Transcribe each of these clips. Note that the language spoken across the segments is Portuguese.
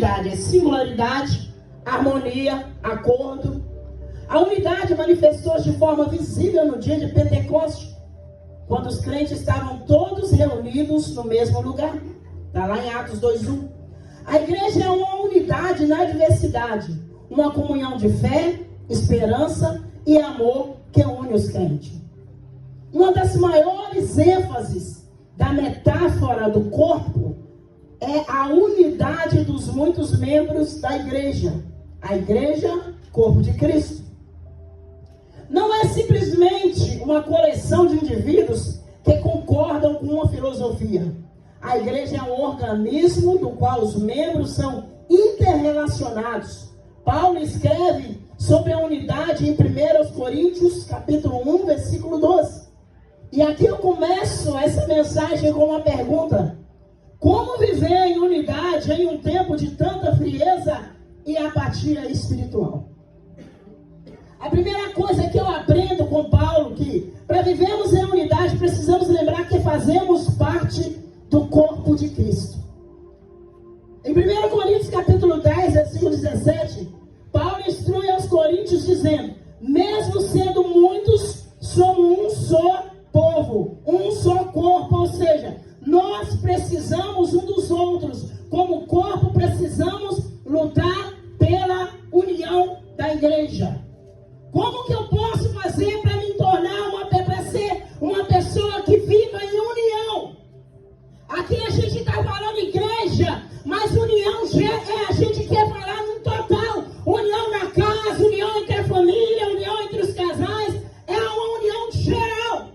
É singularidade, harmonia, acordo. A unidade manifestou-se de forma visível no dia de Pentecostes, quando os crentes estavam todos reunidos no mesmo lugar. Está lá em Atos 2:1. A igreja é uma unidade na diversidade, uma comunhão de fé, esperança e amor que une os crentes. Uma das maiores ênfases da metáfora do corpo é a unidade dos muitos membros da igreja. A igreja, corpo de Cristo. Não é simplesmente uma coleção de indivíduos que concordam com uma filosofia. A igreja é um organismo do qual os membros são interrelacionados. Paulo escreve sobre a unidade em 1 Coríntios, capítulo 1, versículo 12. E aqui eu começo essa mensagem com uma pergunta. Como viver em unidade em um tempo de tanta frieza e apatia espiritual? A primeira coisa que eu aprendo com Paulo, que para vivermos em unidade precisamos lembrar que fazemos parte do corpo de Cristo. Em 1 Coríntios capítulo 10, versículo 17, Paulo instrui aos coríntios dizendo: mesmo sendo muitos, somos um só povo, um só corpo, ou seja, nós precisamos um dos outros. Como corpo, precisamos lutar pela união da igreja. Como que eu posso fazer para me tornar para ser uma pessoa que viva em união? Aqui a gente está falando igreja, mas união a gente quer falar no total. União na casa, união entre a família, união entre os casais, é uma união geral.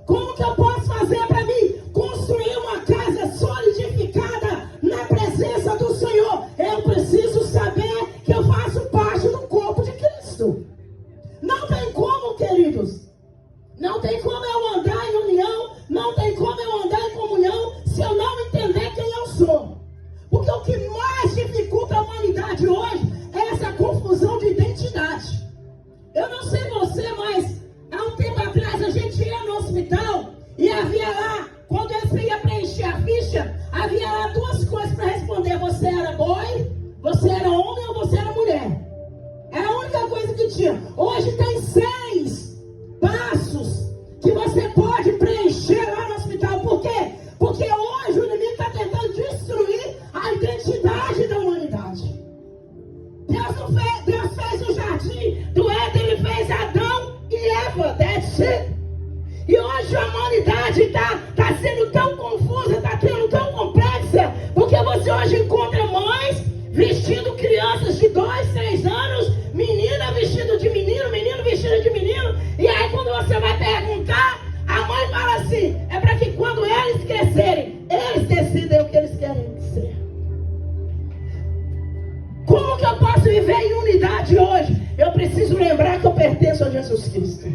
Como que eu posso fazer para mim construir uma casa solidificada na presença do Senhor? Eu preciso saber que eu faço parte do corpo de Cristo. Não tem como, queridos. Não tem como eu andar em união, não tem como eu andar em comunhão se eu não entender quem eu sou. Porque o que mais dificulta a humanidade hoje é essa confusão de identidade. Eu não sei você, mas há um tempo atrás a gente ia no hospital e havia lá, quando você ia preencher a ficha, havia lá duas coisas para responder: você era boy, você era homem ou você era mulher. Era a única coisa que tinha. Hoje tem 6 passos que você pode preencher lá no hospital. Por quê? Porque hoje o inimigo está tentando destruir a identidade da humanidade. Deus fez o jardim do Éden, ele fez Adão e Eva, that's it. E hoje a humanidade está sendo tão confusa, está sendo tão complexa, porque você hoje encontra mães vestindo crianças de 2, 3 anos, menina vestida de menino, menino vestido de menino, e aí quando você vai perguntar, a mãe fala assim: é para que quando eles crescerem, eles decidem o que eles querem ser. Como que eu posso viver em unidade hoje? Eu preciso lembrar que eu pertenço a Jesus Cristo.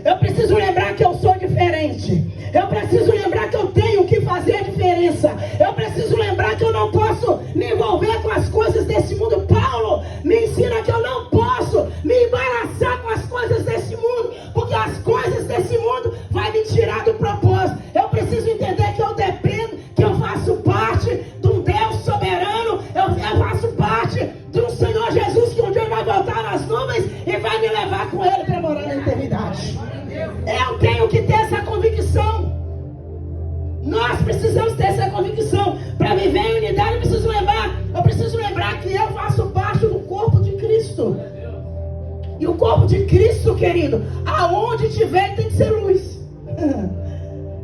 Eu preciso lembrar que eu sou diferente. Eu preciso lembrar que eu tenho que fazer a diferença. Eu preciso lembrar que eu não posso me envolver com as coisas desse mundo. Paulo me ensina que eu não posso me embaraçar com as coisas desse mundo, porque as coisas desse mundo vai me tirar do propósito. Eu preciso entender que eu dependo, que eu faço parte de um Deus soberano. Eu faço parte de um Senhor Jesus que um dia vai voltar nas nuvens e vai me levar com Ele para morar na eternidade. Eu tenho que ter essa convicção. Nós precisamos ter essa convicção. Para viver em unidade, eu preciso lembrar que eu faço parte do corpo de Cristo. E o corpo de Cristo, querido, aonde tiver tem que ser luz.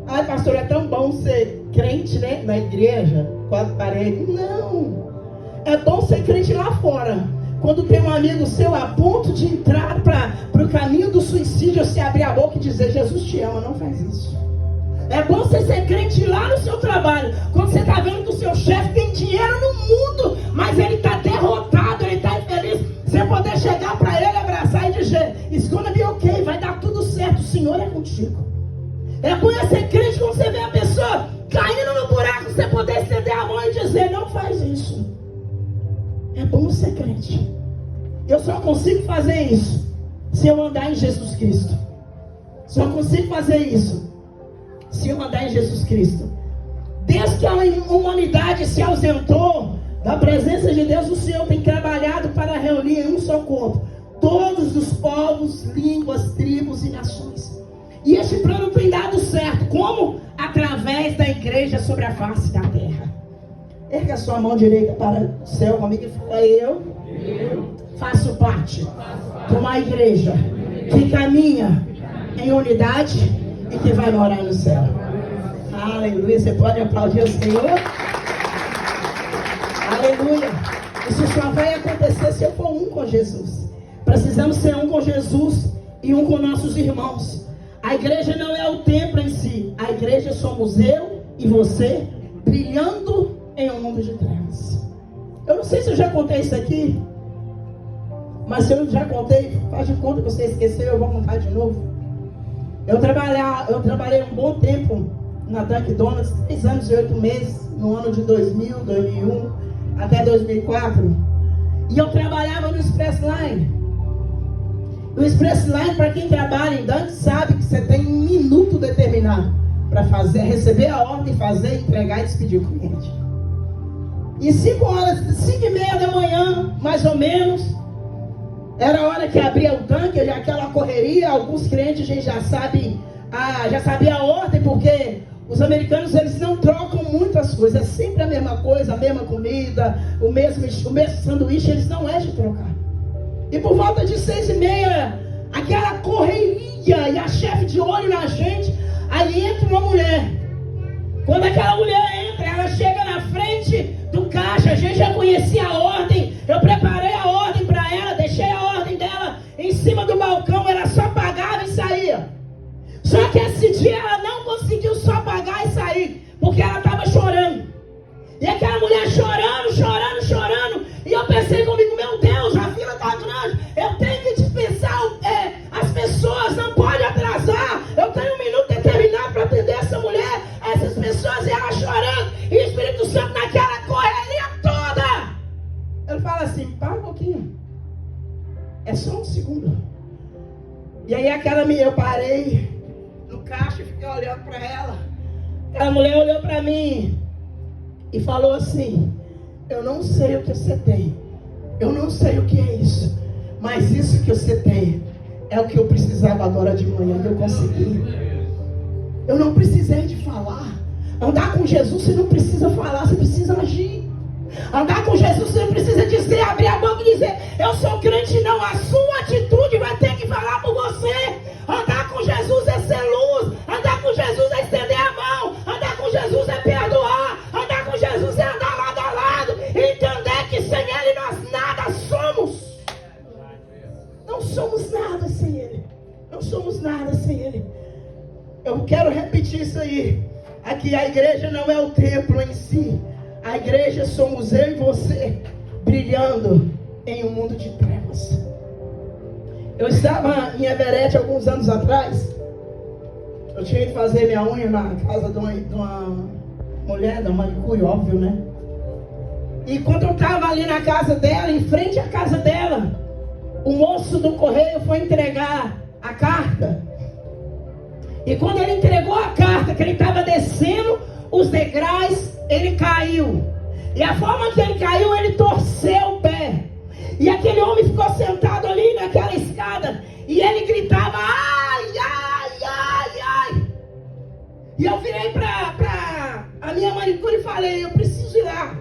Ai, pastor, é tão bom ser crente, né? Na igreja, quatro paredes. Não. É bom ser crente lá fora. Quando tem um amigo seu a ponto de entrar para o caminho do suicídio, você abrir a boca e dizer: Jesus te ama, não faz isso. É bom você ser crente lá no seu trabalho, quando você está vendo que o seu chefe tem dinheiro no mundo, mas ele está derrotado, ele está infeliz. Você poder chegar para ele, abraçar e dizer: It's gonna be okay, vai dar tudo certo, o Senhor é contigo. É bom ser crente quando você vê a pessoa caindo no buraco, você poder estender a mão e dizer: não faz isso. É bom ser crente. Eu só consigo fazer isso se eu andar em Jesus Cristo. Só consigo fazer isso se eu andar em Jesus Cristo. Desde que a humanidade se ausentou Da presença de Deus, o Senhor tem trabalhado para reunir em um só corpo todos os povos, línguas, tribos e nações. E este plano tem dado certo. Como? Através da igreja sobre a face da terra. Erga a sua mão direita para o céu comigo e fala: eu faço parte de uma igreja que caminha em unidade e que vai morar no céu. Aleluia. Você pode aplaudir o Senhor? Aleluia. Isso só vai acontecer se eu for um com Jesus. Precisamos ser um com Jesus e um com nossos irmãos. A igreja não é o templo em si. A igreja somos eu e você, brilhando em um mundo de trevas. Eu não sei se eu já contei isso aqui, mas se eu já contei, faz de conta que você esqueceu, eu vou contar de novo. Eu trabalhei um bom tempo na Dunkin' Donuts, 3 anos e 8 meses, no ano de 2000, 2001, até 2004. E eu trabalhava no Express Line. O Express Line, para quem trabalha em Dunkin', sabe que você tem um minuto determinado para fazer, receber a ordem, fazer, entregar e despedir o cliente. E 5h30 da manhã, mais ou menos, era a hora que abria o tanque, já aquela correria. Alguns clientes a gente já sabia a ordem, porque os americanos, eles não trocam muitas coisas, é sempre a mesma coisa, a mesma comida, o mesmo sanduíche, eles não é de trocar. E por volta de 6h30, aquela correria e a chefe de olho na gente, aí entra uma mulher. Quando aquela mulher entra, ela chega na frente do caixa, a gente já conhecia a ordem, eu preparei a ordem para ela, deixei a ordem dela em cima do balcão, ela só pagava e saía. Só que esse dia ela não conseguiu só pagar e sair, porque ela estava chorando. E aquela mulher chorando, chorando, chorando, e eu pensei comigo: meu Deus, a fila está grande, eu tenho que dispensar as pessoas, não pode atrasar, eu tenho um minuto determinado para atender essa mulher, essas pessoas, e ela chorando, e o Espírito Santo naquela correria toda. Ele fala assim: para um pouquinho, é só um segundo. E aí eu parei no caixa e fiquei olhando para ela. A mulher olhou para mim e falou assim: eu não sei o que você tem, eu não sei o que é isso, mas isso que você tem é o que eu precisava agora de manhã, eu consegui. Eu não precisei de falar. Andar com Jesus, você não precisa falar, você precisa agir. Andar com Jesus, você não precisa dizer, abrir a boca e dizer: eu sou crente. Não, a sua atitude vai ter que falar por você. Andar com Jesus é ser luz. Andar com Jesus é estender a mão. Andar com Jesus é perdoar. Andar com Jesus é andar lado a lado. Entender que sem Ele nós nada somos. Não somos nada sem Ele. Não somos nada sem Ele. Eu quero repetir isso aí. Aqui a igreja não é o templo em si. A igreja somos eu e você, brilhando em um mundo de trevas. Eu estava em Everett alguns anos atrás. Eu tinha que fazer minha unha na casa de uma mulher, da manicure, óbvio, né? E quando eu estava ali na casa dela, em frente à casa dela, o moço do correio foi entregar a carta. E quando ele entregou a carta, que ele estava descendo os degraus, ele caiu. E a forma que ele caiu, ele torceu o pé. E aquele homem ficou sentado ali naquela escada. E ele gritava: ai, ai, ai, ai. E eu virei para a minha manicure e falei: eu preciso ir lá.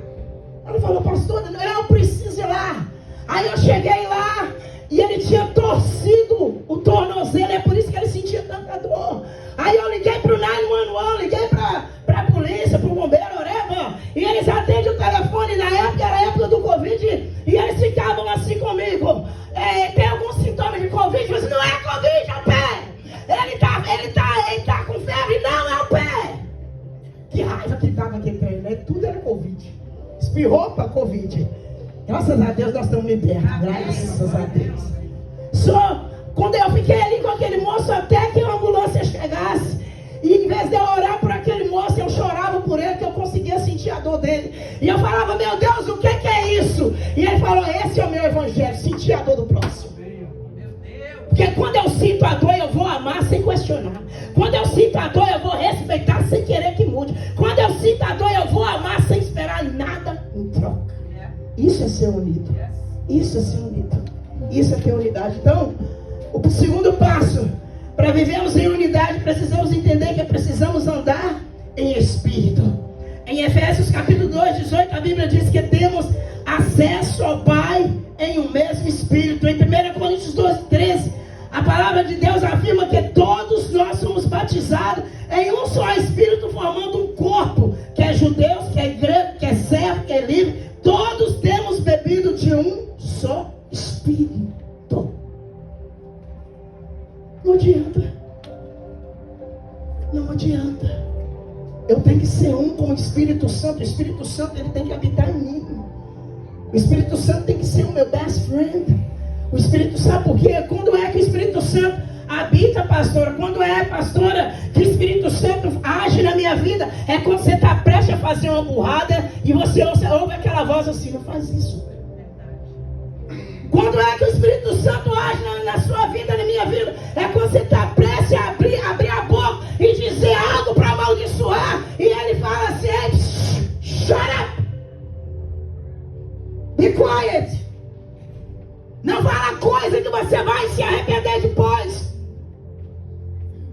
Ela falou: pastor, eu preciso ir lá. Aí eu cheguei lá e ele tinha torcido o tornozelo. É por isso que ele sentia tanta dor. Aí eu liguei para o 911, liguei para a polícia, para o bombeiro, e eles atendem o telefone. Na época, era a época do Covid, e eles ficavam assim comigo: tem algum sintoma de Covid? Eu disse: não é Covid, é o pé. Ele tá com febre, não é o pé. Que raiva que estava aqui dentro, né? Tudo era Covid. Espirrou para Covid. Graças a Deus nós estamos libertos. Graças a Deus. Só quando eu fiquei ali com aquele moço até que a ambulância chegasse, e em vez de eu orar por aquele moço, eu chorava por ele, que eu conseguia sentir a dor dele. E eu falava: meu Deus, o que é isso? E ele falou: esse é o meu evangelho, sentir a dor do próximo. Porque quando eu sinto a dor, eu vou amar sem questionar. Quando eu sinto a dor, eu vou respeitar sem querer que mude. Quando eu sinto a dor, eu vou amar sem esperar nada em troca. é ser unido. Isso é ser unido. Isso é ter unidade. Então, o segundo passo, para vivermos em unidade, precisamos entender que precisamos andar em espírito. Em Efésios capítulo 2, 18, a Bíblia diz que temos acesso ao Pai em um mesmo espírito. Em 1 Coríntios 12, 13, a palavra de Deus afirma que todos nós somos batizados em um só espírito, formando um corpo, que é judeu, que é grego, que é servo, que é livre. Todos temos bebido de um só espírito. Não adianta. Não adianta. Eu tenho que ser um com o Espírito Santo. O Espírito Santo, ele tem que habitar em mim. O Espírito Santo tem que ser o meu best friend. O Espírito, sabe por quê? Quando é que o Espírito Santo habita, pastora? Quando é, pastora, que o Espírito Santo age na minha vida? É quando você está prestes a fazer uma burrada e você ouve aquela voz assim: não faz isso. Quando é que o Espírito Santo age na sua vida, na minha vida? É quando você está prestes a abrir a boca e dizer algo para amaldiçoar, e ele fala assim: hey, shut up, be quiet. Não fala coisa que você vai se arrepender depois.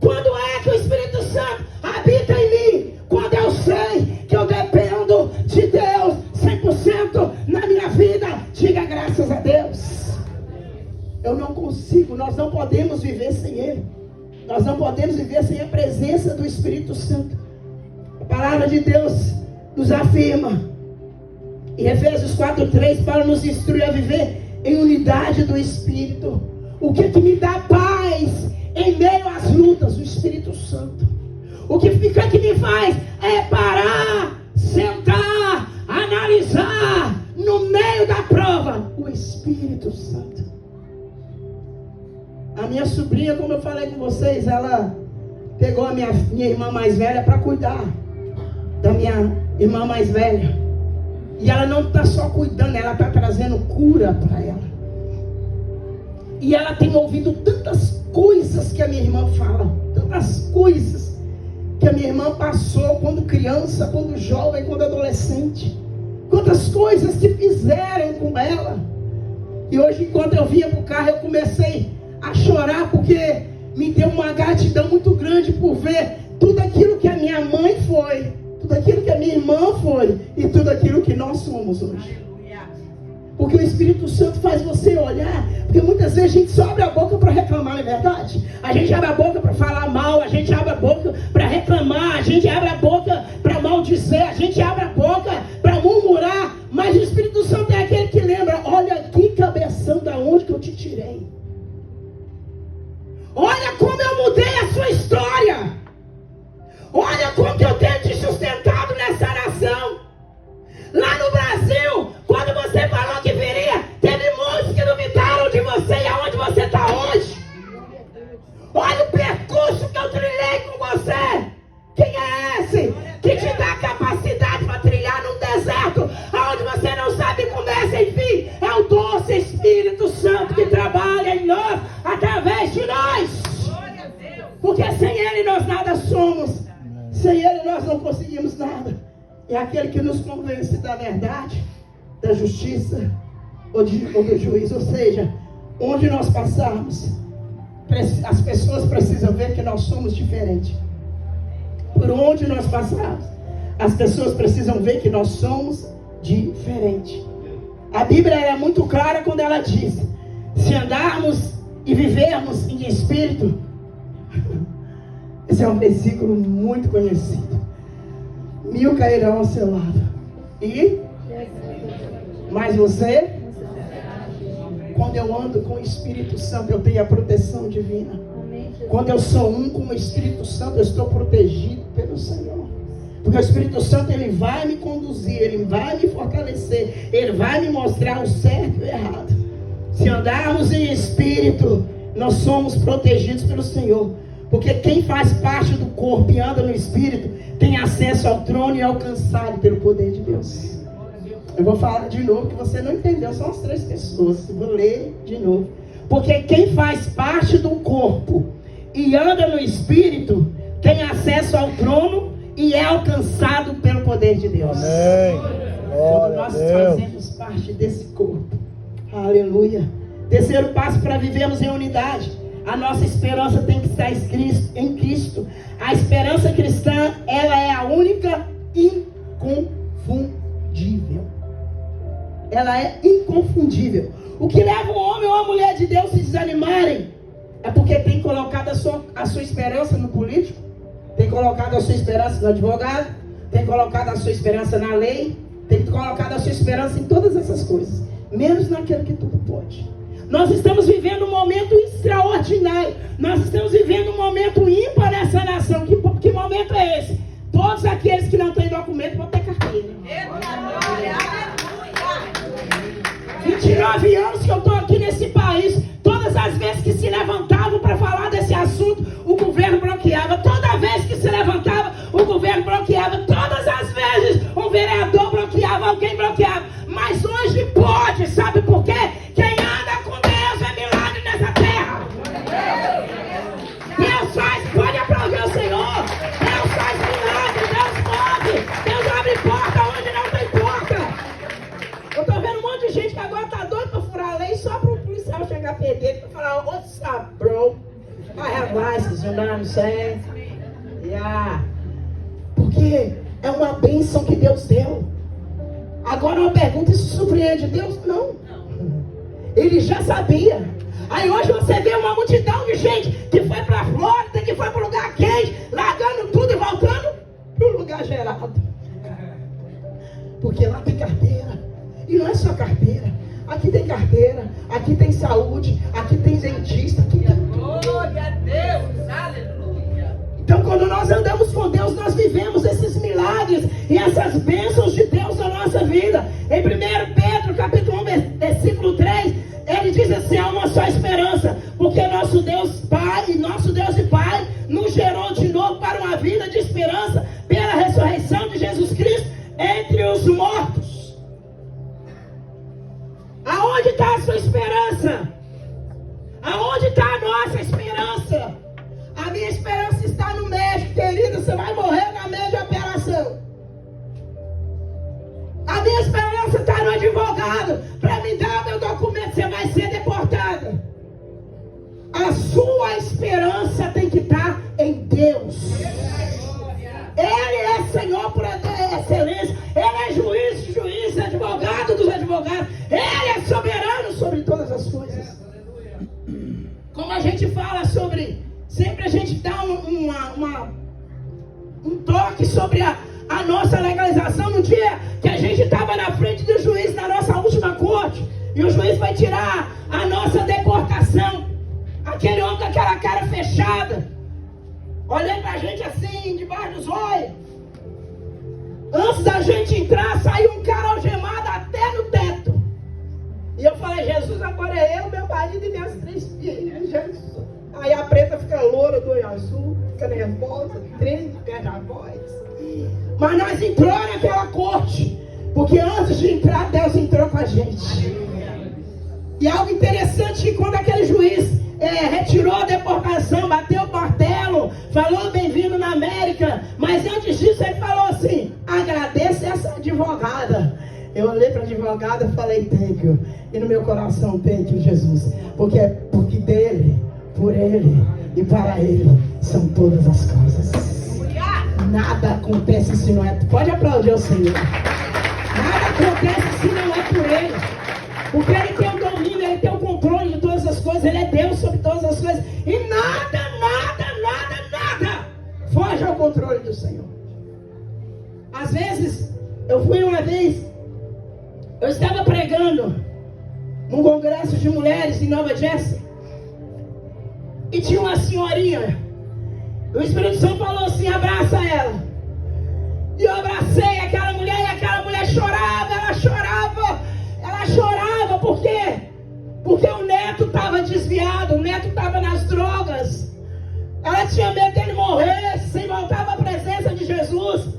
Quando é que o Espírito Santo habita em mim? Quando eu sei que eu dependo de Deus 100% na minha vida. Diga graças a Deus. Eu não consigo, nós não podemos viver sem Ele. Nós não podemos viver sem a presença do Espírito Santo. A palavra de Deus nos afirma em Efésios 4:3, para nos instruir a viver em unidade do Espírito. O que me dá paz em meio às lutas? O Espírito Santo. O que me faz é parar, sentar, analisar no meio da prova. O Espírito Santo. A minha sobrinha, como eu falei com vocês, ela pegou a minha irmã mais velha para cuidar da minha irmã mais velha. E ela não está só cuidando, ela está trazendo cura para ela. E ela tem ouvido tantas coisas que a minha irmã fala, tantas coisas que a minha irmã passou quando criança, quando jovem, quando adolescente. Quantas coisas que fizeram com ela. E hoje, enquanto eu vinha para o carro, eu comecei a chorar, porque me deu uma gratidão muito grande por ver tudo aquilo que a minha mãe foi, tudo aquilo que a minha irmã foi e tudo aquilo que nós somos hoje. Porque o Espírito Santo faz você olhar. Porque muitas vezes a gente só abre a boca para reclamar, não é verdade? A gente abre a boca para falar mal, a gente abre a boca para reclamar, a gente abre a boca para maldizer, a gente abre a boca para murmurar. Mas o Espírito Santo é aquele que lembra: olha aqui, cabeção, da onde que eu te tirei. Olha como eu mudei a sua história. Olha como que eu tenho te sustentado nessa nação. Lá no Brasil, quando você falou que viria, teve muitos que duvidaram de você e aonde você está hoje. Olha o percurso que eu trilhei com você. Quem é esse que te dá capacidade para trilhar num deserto aonde você não sabe começa e fim? É o doce Espírito Santo que trabalha em nós, através de nós. Porque sem Ele nós nada somos. Sem Ele nós não conseguimos nada. É aquele que nos convence da verdade, da justiça ou do juízo. Ou seja, onde nós passarmos, as pessoas precisam ver que nós somos diferentes. Por onde nós passarmos, as pessoas precisam ver que nós somos diferentes. A Bíblia é muito clara quando ela diz: se andarmos e vivermos em espírito. Esse é um versículo muito conhecido. 1000 cairão ao seu lado. Mas você, quando eu ando com o Espírito Santo, eu tenho a proteção divina. Quando eu sou um com o Espírito Santo, eu estou protegido pelo Senhor. Porque o Espírito Santo, ele vai me conduzir, ele vai me fortalecer, ele vai me mostrar o certo e o errado. Se andarmos em espírito, nós somos protegidos pelo Senhor. Porque quem faz parte do corpo e anda no Espírito tem acesso ao trono e é alcançado pelo poder de Deus. Eu vou falar de novo que você não entendeu. São as 3 pessoas. Eu vou ler de novo. Porque quem faz parte do corpo e anda no Espírito tem acesso ao trono e é alcançado pelo poder de Deus. Quando nós fazemos parte desse corpo. Aleluia. Terceiro passo para vivermos em unidade. A nossa esperança tem que estar em Cristo. A esperança cristã, ela é a única inconfundível. Ela é inconfundível. O que leva um homem ou uma mulher de Deus a se desanimarem é porque tem colocado a sua esperança no político, tem colocado a sua esperança no advogado, tem colocado a sua esperança na lei, tem colocado a sua esperança em todas essas coisas, menos naquilo que tudo pode. Nós estamos vivendo um momento extraordinário. Nós estamos vivendo um momento ímpar nessa nação. Que momento é esse? Todos aqueles que não têm documento vão ter carteira. 29 anos que eu estou aqui nesse país. Todas as vezes que se levantavam para falar desse assunto, o governo bloqueava. Toda vez que se levantava, o governo bloqueava. Todas as vezes um vereador bloqueava, alguém bloqueava. Mas hoje pode, sabe por quê? Quem anda com Deus é milagre nessa terra. Deus faz, pode aplaudir o Senhor. Deus faz milagre, Deus move, Deus abre porta onde não tem porta. Eu estou vendo um monte de gente que agora está doido para furar a lei só para o policial chegar perto dele para falar, what's up, bro? I have license, you know what I'm saying? Yeah. Porque é uma bênção que Deus deu. Agora uma pergunta, isso surpreende Deus? Não. Ele já sabia. Aí hoje você vê uma multidão de gente que foi para a Flórida, que foi para o lugar quente, largando tudo e voltando para o lugar gerado. Porque lá tem carteira. E não é só carteira. Aqui tem carteira, aqui tem saúde, aqui tem dentista, aqui tem... Glória a Deus, aleluia. Então quando nós andamos com Deus, nós vivemos esses milagres e essas bênçãos de Deus na nossa vida. Em 1 Pedro, capítulo 1, versículo 3, ele diz assim, há uma só esperança, porque nosso Deus e Pai nos gerou de novo para uma vida de esperança pela ressurreição de Jesus Cristo entre os mortos. Aonde está a sua esperança? Aonde está a nossa esperança? A minha esperança está no médico, querido. Você vai morrer na média operação. A minha esperança está no advogado. Para me dar o meu documento, você vai ser deportada. A sua esperança tem que estar em Deus. Ele é Senhor por excelência. Ele é juiz, advogado dos advogados. Ele é soberano sobre todas as coisas. Como a gente fala sobre... Sempre a gente dá um toque sobre a nossa legalização. No dia que a gente estava na frente do juiz na nossa última corte, e o juiz vai tirar a nossa deportação, aquele homem com aquela cara fechada, olhando pra gente assim, debaixo dos olhos. Antes da gente entrar, saiu um cara algemado até no teto. E eu falei, Jesus, agora é eu, meu marido e minhas 3 filhas, Jesus. Aí a preta fica loura do olho azul, fica nervosa, treme, perde a voz. Mas nós entramos naquela corte, porque antes de entrar, Deus entrou com a gente. E algo interessante que quando aquele juiz retirou a deportação, bateu o martelo, falou bem-vindo na América, mas antes disso ele falou assim, agradeça essa advogada. Eu olhei para a advogada e falei, thank you. E no meu coração, thank you, Jesus. Porque dele, por ele e para ele são todas as coisas. Nada acontece se não é... Pode aplaudir o Senhor. Nada acontece se não é por ele. Porque ele tem o domínio, ele tem o controle de todas as coisas. Ele é Deus sobre todas as coisas. E nada foge ao controle do Senhor. Às vezes, eu estava pregando num congresso de mulheres em Nova Jersey. E tinha uma senhorinha. O Espírito Santo falou assim, abraça ela. E eu abracei aquela mulher, e aquela mulher chorava, ela chorava, por quê? Porque o neto estava desviado, o neto estava nas drogas. Ela tinha medo dele morrer, sem voltar para a presença de Jesus.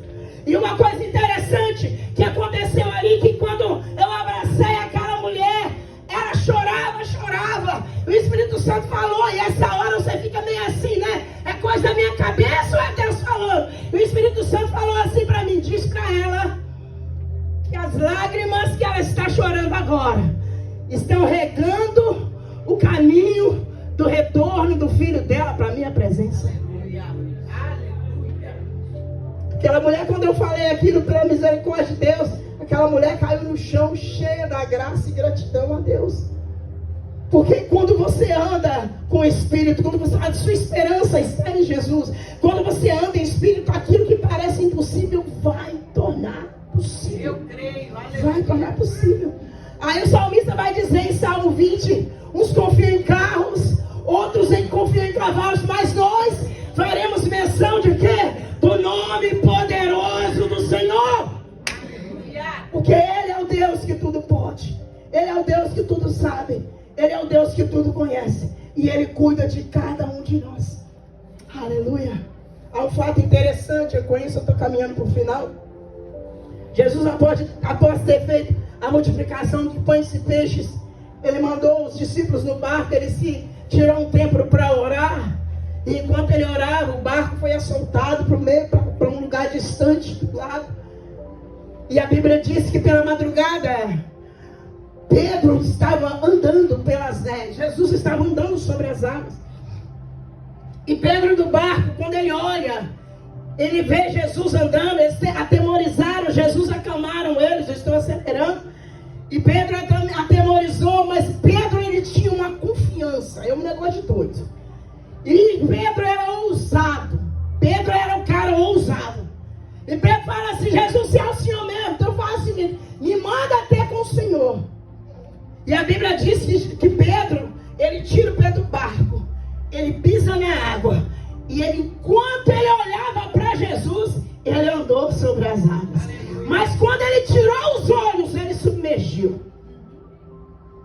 E uma coisa interessante que aconteceu ali, que quando eu abracei aquela mulher, ela chorava. O Espírito Santo falou, e essa hora você fica meio assim, né? É coisa da minha cabeça ou é Deus falando? E o Espírito Santo falou assim para mim, diz para ela que as lágrimas que ela está chorando agora estão regando o caminho do retorno do filho dela para a minha presença. Aquela mulher, quando eu falei aquilo pela misericórdia de Deus, aquela mulher caiu no chão cheia da graça e gratidão a Deus. Porque quando você anda com o Espírito, quando você, a sua esperança está em Jesus, quando você anda em Espírito, aquilo que parece impossível vai tornar possível. Eu creio, Vai tornar possível. Aí o salmista vai dizer em Salmo 20, uns confiam em carros, outros confiam em cavalos, mas nós faremos menção de quê? Do nome poderoso do Senhor. Porque Ele é o Deus que tudo pode. Ele é o Deus que tudo sabe. Ele é o Deus que tudo conhece. E Ele cuida de cada um de nós. Aleluia. Há um fato interessante. Eu estou caminhando para o final. Jesus, após ter feito a multiplicação de pães e peixes, Ele mandou os discípulos no barco. Ele se tirou um tempo para orar. E enquanto ele orava, o barco foi assoltado para um lugar distante do lado. E a Bíblia diz que pela madrugada, Pedro estava andando Jesus estava andando sobre as águas. E Pedro do barco, quando ele olha, ele vê Jesus andando, eles atemorizaram, Jesus acalmaram eles, estão acelerando. E Pedro atemorizou, mas Pedro ele tinha uma confiança, é um negócio de doido. E Pedro era ousado. Pedro era um cara ousado. E Pedro fala assim: Jesus, se é o Senhor mesmo, então fala assim, me manda até com o Senhor. E a Bíblia diz que Pedro, ele tira o pé do barco, ele pisa na água, e enquanto ele olhava para Jesus, ele andou sobre as águas. Mas quando ele tirou os olhos, ele submergiu.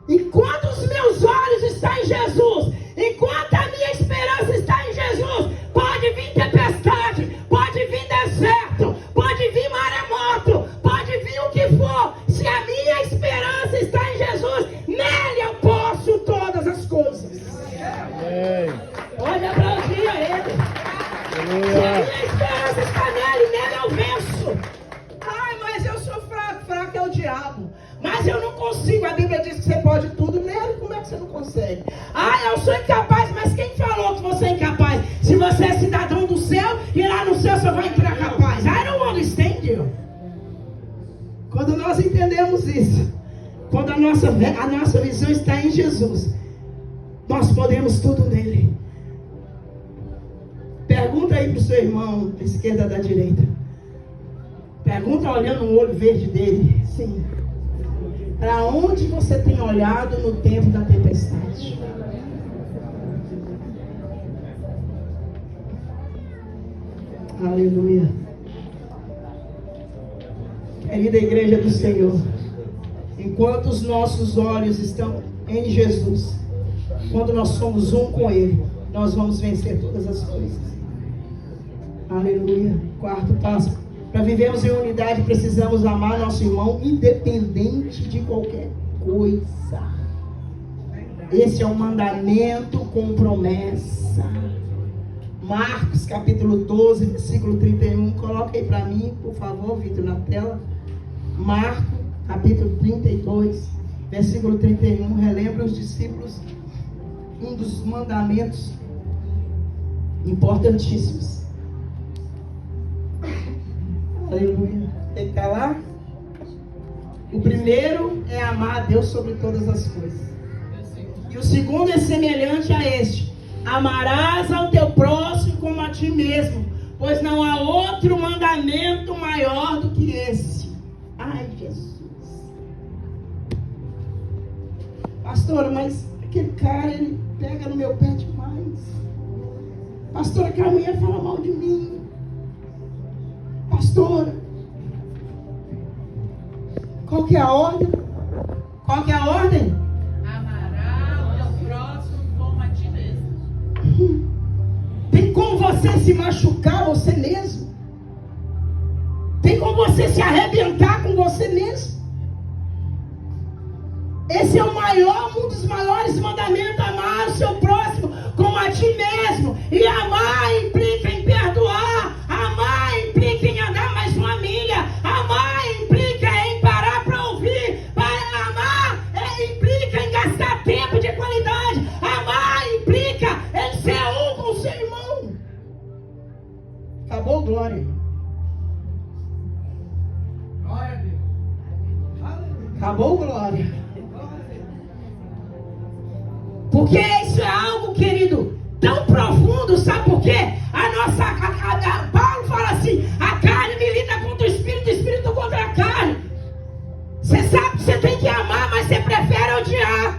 Enquanto os meus olhos estão em Jesus, enquanto a minha esperança está em Jesus, pode vir tempestade, pode vir deserto, pode vir maremoto, pode vir o que for. Se a minha esperança está em Jesus, nele eu posso todas as coisas. Pode aplaudir a Ele. Se a minha esperança está nele eu venço. Ai, mas eu sou fraco, fraco é o diabo. Mas eu não consigo, a Bíblia diz que você pode tudo nele, como é que você não consegue? Ah, eu sou incapaz, mas quem falou que você é incapaz? Se você é cidadão do céu, e lá no céu você vai entrar capaz. I don't understand you. Quando nós entendemos isso, quando a nossa visão está em Jesus, nós podemos tudo nele. Pergunta aí para o seu irmão, da esquerda da direita. Pergunta olhando no olho verde dele. Sim. Para onde você tem olhado no tempo da tempestade? Aleluia. Querida igreja do Senhor, enquanto os nossos olhos estão em Jesus, quando nós somos um com Ele, nós vamos vencer todas as coisas. Aleluia. Quarto passo. Para vivermos em unidade, precisamos amar nosso irmão, independente de qualquer coisa. Esse é um mandamento com promessa. Marcos, capítulo 12, versículo 31. Coloca aí para mim, por favor, Vitor, na tela. Marcos, capítulo 32, versículo 31. Relembra os discípulos um dos mandamentos importantíssimos. Aleluia. Tem que estar lá? O primeiro é amar a Deus sobre todas as coisas. E o segundo é semelhante a este: amarás ao teu próximo como a ti mesmo, pois não há outro mandamento maior do que esse. Ai, Jesus. Pastor, mas aquele cara, ele pega no meu pé demais. Pastor, aquela mulher fala mal de mim. Pastora, qual que é a ordem? Qual que é a ordem? Amará o teu próximo como a ti mesmo. Tem como você se machucar você mesmo? Tem como você se arrebentar com você mesmo? Esse é um dos maiores mandamentos: amar o seu próximo como a ti mesmo. E amar implica em perdoar. Amar implica em andar mais uma milha. Amar implica em parar glória. Glória a Deus. Acabou, glória. Porque isso é algo, querido, tão profundo, sabe por quê? Paulo fala assim, a carne milita contra o espírito contra a carne. Você sabe que você tem que amar, mas você prefere odiar.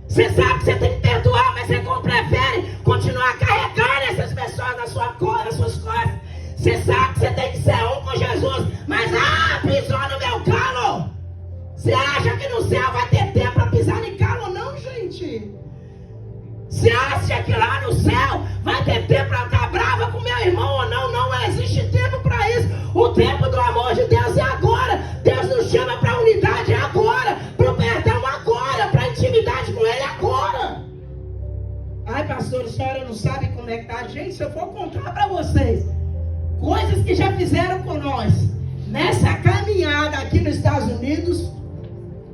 Você sabe que você tem que perdoar, mas você prefere continuar carregando essas pessoas nas suas costas. Você sabe que você tem que ser um com Jesus, mas pisou no meu calo. Você acha que no céu vai ter tempo para pisar em calo? Não, gente. Você acha que lá no céu vai ter tempo para estar brava com meu irmão ou não? Não existe tempo para isso. O tempo do amor de Deus é agora. Deus nos chama para a unidade agora, para o perdão agora, para a intimidade com Ele agora. Ai, pastor, a senhora não sabe como é que tá. Gente, se eu for contar para vocês coisas que já fizeram com nós nessa caminhada aqui nos Estados Unidos,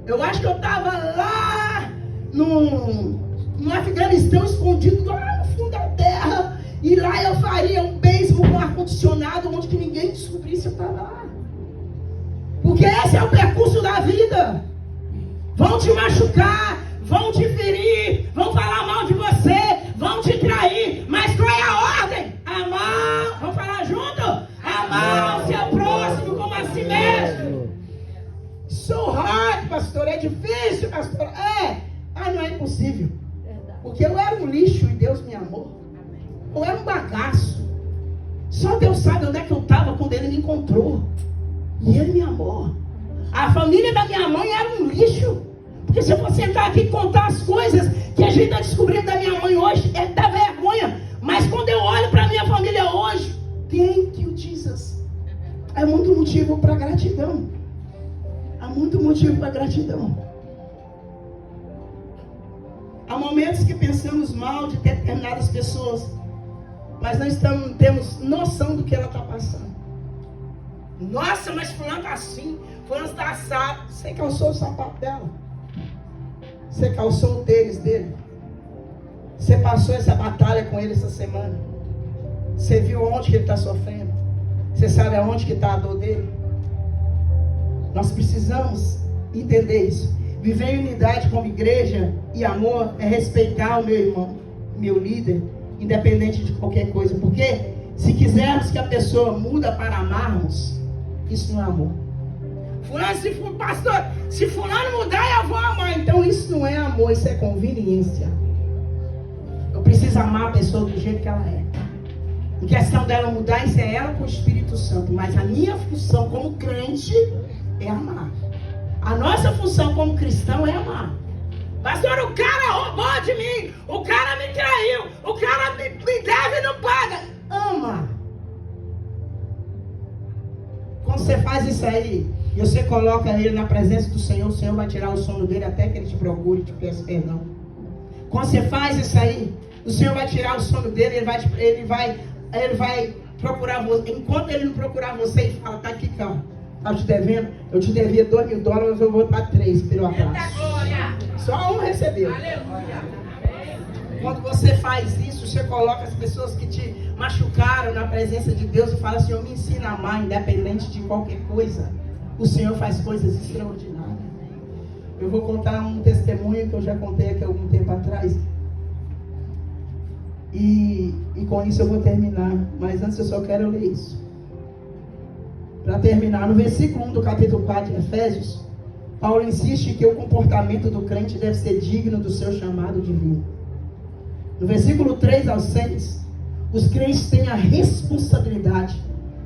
eu acho que eu estava lá no Afeganistão, escondido lá no fundo da terra, e lá eu faria um beisebol com ar-condicionado, onde que ninguém descobrisse eu estava lá. Porque esse é o percurso da vida. Vão te machucar, vão te ferir, vão falar mal de você, vão te trair, mas qual é a ordem? Amar, vamos falar junto? Amar o seu próximo como a si mesmo. So hard, pastor, é difícil, pastor. Não é impossível. Porque eu era um lixo e Deus me amou. Eu era um bagaço. Só Deus sabe onde é que eu estava quando Ele me encontrou. E Ele me amou. A família da minha mãe era um lixo. Porque se eu for sentar aqui e contar as coisas que a gente está descobrindo da minha mãe hoje, é da vergonha. Mas quando eu olho para a minha família hoje, thank you, Jesus. É muito motivo para gratidão. Há muito motivo para gratidão. Há momentos que pensamos mal de determinadas pessoas, mas não temos noção do que ela está passando. Nossa, mas fulano está assim, fulano está assado. Você calçou o sapato dela? Você calçou o tênis dele? Você passou essa batalha com ele essa semana? Você viu onde que ele está sofrendo? Você sabe aonde que está a dor dele? Nós precisamos entender isso. Viver em unidade como igreja e amor é respeitar o meu irmão, meu líder, independente de qualquer coisa. Porque se quisermos que a pessoa muda para amarmos, isso não é amor. Pastor, se fulano mudar, eu vou amar. Então isso não é amor, isso é conveniência. Eu preciso amar a pessoa do jeito que ela é. Em questão dela mudar, isso é ela com o Espírito Santo. Mas a minha função como crente é amar. A nossa função como cristão é amar. Pastor, o cara roubou de mim, o cara me traiu, o cara me deve e não paga. Ama. Quando você faz isso aí, e você coloca ele na presença do Senhor, o Senhor vai tirar o sono dele até que ele te procure e te peça perdão. Quando você faz isso aí, o Senhor vai tirar o sono dele, ele vai procurar você. Enquanto ele não procurar você, ele fala, tá aqui, cara. Tá te devendo? Eu te devia $2.000, eu vou dar 3 pelo atraso. Só um recebeu. Aleluia. Quando você faz isso, você coloca as pessoas que te machucaram na presença de Deus e fala, Senhor, me ensina a amar, independente de qualquer coisa. O Senhor faz coisas extraordinárias. Eu vou contar um testemunho que eu já contei aqui há algum tempo atrás. E com isso eu vou terminar. Mas antes eu só quero ler isso. Para terminar, no versículo 1 do capítulo 4 de Efésios, Paulo insiste que o comportamento do crente deve ser digno do seu chamado divino. No versículo 3 ao 6, os crentes têm a responsabilidade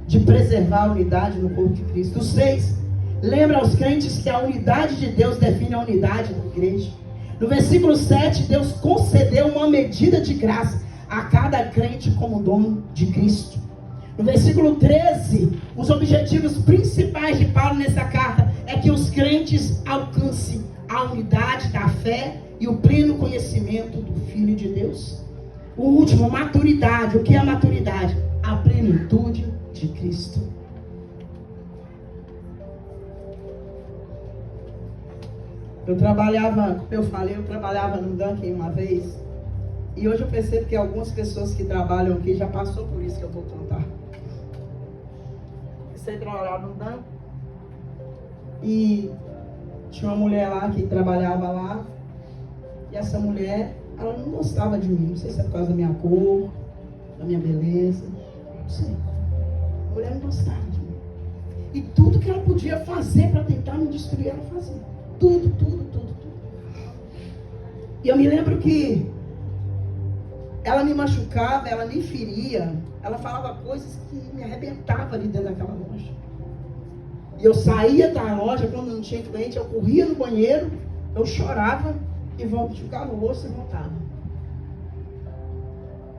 de preservar a unidade no corpo de Cristo. O 6, lembra aos crentes que a unidade de Deus define a unidade da igreja. No versículo 7, Deus concedeu uma medida de graça a cada crente como dom de Cristo. No versículo 13, os objetivos principais de Paulo nessa carta é que os crentes alcancem a unidade da fé e o pleno conhecimento do Filho de Deus. O último, maturidade. O que é a maturidade? A plenitude de Cristo. Eu trabalhava, como eu falei, eu trabalhava no Dunkin' uma vez. E hoje eu percebo que algumas pessoas que trabalham aqui já passou por isso que eu vou contar. comecei a trabalhar no banco. E tinha uma mulher lá que trabalhava lá. E essa mulher, ela não gostava de mim. Não sei se é por causa da minha cor, da minha beleza. Não sei. A mulher não gostava de mim. E tudo que ela podia fazer para tentar me destruir, ela fazia. Tudo. E eu me lembro que ela me machucava, ela me feria. Ela falava coisas que me arrebentavam ali dentro daquela loja. E eu saía da loja, quando não tinha cliente, eu corria no banheiro, eu chorava e jogava o rosto e voltava.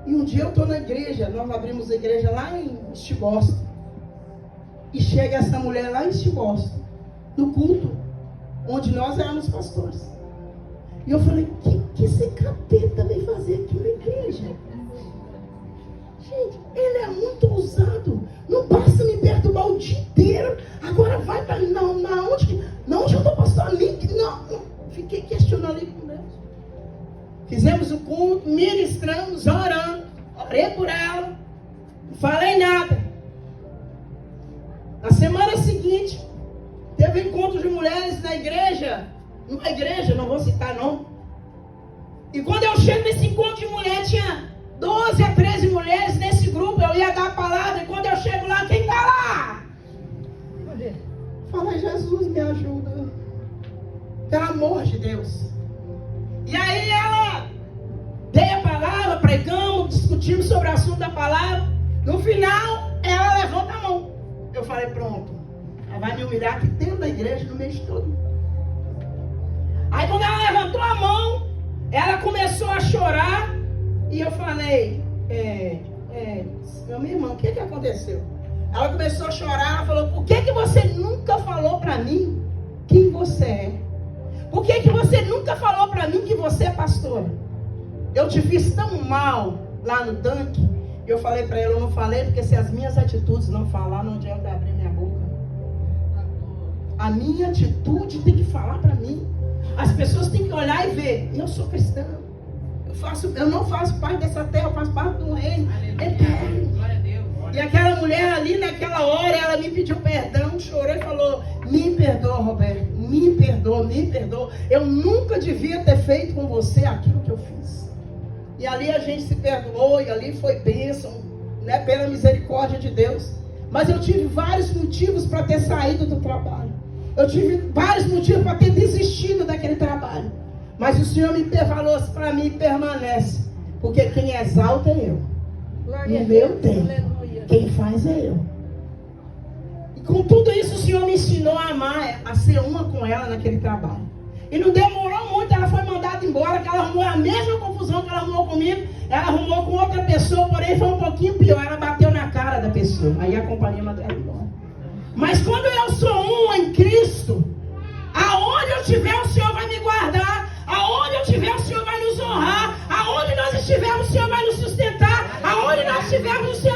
E um dia eu estou na igreja, nós abrimos a igreja lá em East Boston. E chega essa mulher lá em East Boston, no culto, onde nós éramos pastores. E eu falei, o que esse capeta veio fazer aqui na igreja? Gente, ele é muito ousado. Não basta me perturbar o dia inteiro. Agora vai para onde eu estou pastor? Não. Fiquei questionando ali com Deus. Fizemos o culto, ministramos, orando. Orei por ela. Não falei nada. Na semana seguinte, teve encontro de mulheres na igreja. Numa igreja, não vou citar não. E quando eu chego nesse encontro de mulher, tinha 12 a 13 mulheres nesse grupo. Eu ia dar a palavra. E quando eu chego lá, quem está lá? Fala, Jesus, me ajuda. Pelo amor de Deus. E aí ela dei a palavra, pregamos, discutimos sobre o assunto da palavra. No final, ela levanta a mão. Eu falei, pronto. Ela vai me humilhar aqui dentro da igreja, no meio de todo. Aí quando ela levantou a mão, ela começou a chorar. E eu falei, minha irmã, o que aconteceu? Ela começou a chorar, ela falou, por que você nunca falou para mim quem você é? Por que você nunca falou para mim que você é pastora? Eu te fiz tão mal lá no tanque. Eu falei para ela, eu não falei, porque se as minhas atitudes não falar, não adianta abrir minha boca. A minha atitude tem que falar para mim. As pessoas têm que olhar e ver, eu sou cristã. Eu não faço parte dessa terra, eu faço parte do reino eterno. Glória a Deus. E aquela mulher ali, naquela hora, ela me pediu perdão, chorou e falou, me perdoa, Roberto, me perdoa. Eu nunca devia ter feito com você aquilo que eu fiz. E ali a gente se perdoou, e ali foi bênção, né, pela misericórdia de Deus. Mas eu tive vários motivos para ter saído do trabalho. Eu tive vários motivos para ter desistido daquele trabalho. Mas o Senhor me falou para mim, permanece. Porque quem exalta é eu. No meu tempo, quem faz é eu. E com tudo isso o Senhor me ensinou a amar, a ser uma com ela naquele trabalho. E não demorou muito, ela foi mandada embora, que ela arrumou a mesma confusão que ela arrumou comigo. Ela arrumou com outra pessoa, porém foi um pouquinho pior. Ela bateu na cara da pessoa. Aí a companhia mandou ela embora. Mas quando eu sou um em Cristo, aonde eu estiver o Senhor vai me guardar. Aonde eu estiver o Senhor vai nos honrar. Aonde nós estivermos o Senhor vai nos sustentar. Aonde nós estivermos o Senhor